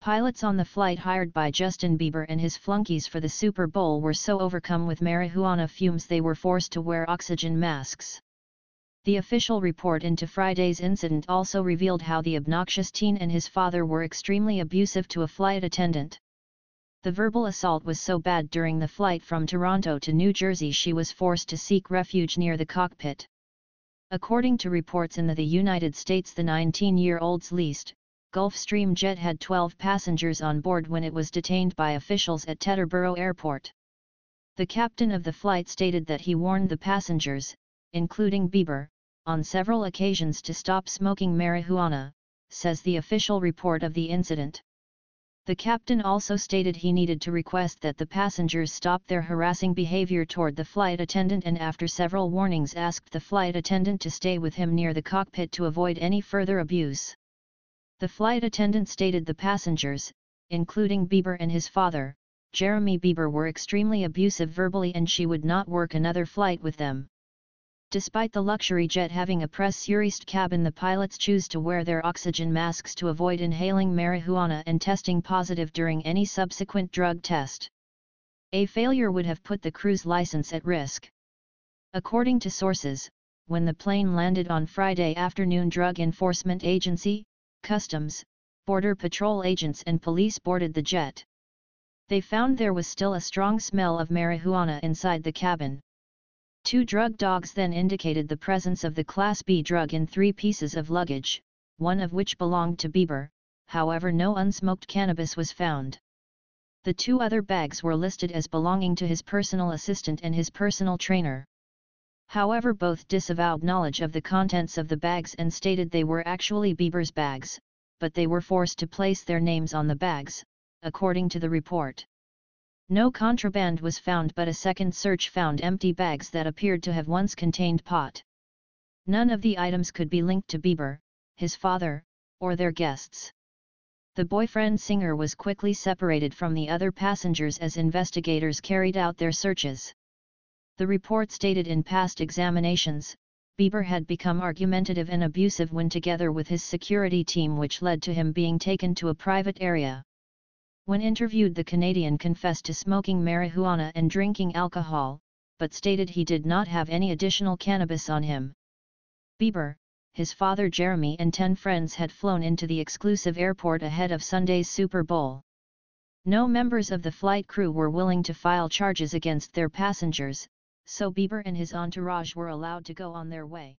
Pilots on the flight hired by Justin Bieber and his flunkies for the Super Bowl were so overcome with marijuana fumes they were forced to wear oxygen masks. The official report into Friday's incident also revealed how the obnoxious teen and his father were extremely abusive to a flight attendant. The verbal assault was so bad during the flight from Toronto to New Jersey she was forced to seek refuge near the cockpit. According to reports in the United States, the 19-year-old's leased, Gulfstream jet had 12 passengers on board when it was detained by officials at Teterboro Airport. The captain of the flight stated that he warned the passengers, including Bieber, on several occasions to stop smoking marijuana, says the official report of the incident. The captain also stated he needed to request that the passengers stop their harassing behavior toward the flight attendant, and after several warnings asked the flight attendant to stay with him near the cockpit to avoid any further abuse. The flight attendant stated the passengers, including Bieber and his father, Jeremy Bieber, were extremely abusive verbally and she would not work another flight with them. Despite the luxury jet having a pressurized cabin, the pilots choose to wear their oxygen masks to avoid inhaling marijuana and testing positive during any subsequent drug test. A failure would have put the crew's license at risk. According to sources, when the plane landed on Friday afternoon, Drug Enforcement Agency, Customs, Border Patrol agents and police boarded the jet. They found there was still a strong smell of marijuana inside the cabin. 2 drug dogs then indicated the presence of the Class B drug in 3 pieces of luggage, one of which belonged to Bieber, however no unsmoked cannabis was found. The 2 other bags were listed as belonging to his personal assistant and his personal trainer. However, both disavowed knowledge of the contents of the bags and stated they were actually Bieber's bags, but they were forced to place their names on the bags, according to the report. No contraband was found, but a second search found empty bags that appeared to have once contained pot. None of the items could be linked to Bieber, his father, or their guests. The boyfriend singer was quickly separated from the other passengers as investigators carried out their searches. The report stated in past examinations, Bieber had become argumentative and abusive when together with his security team, which led to him being taken to a private area. When interviewed, the Canadian confessed to smoking marijuana and drinking alcohol, but stated he did not have any additional cannabis on him. Bieber, his father Jeremy and 10 friends had flown into the exclusive airport ahead of Sunday's Super Bowl. No members of the flight crew were willing to file charges against their passengers, so Bieber and his entourage were allowed to go on their way.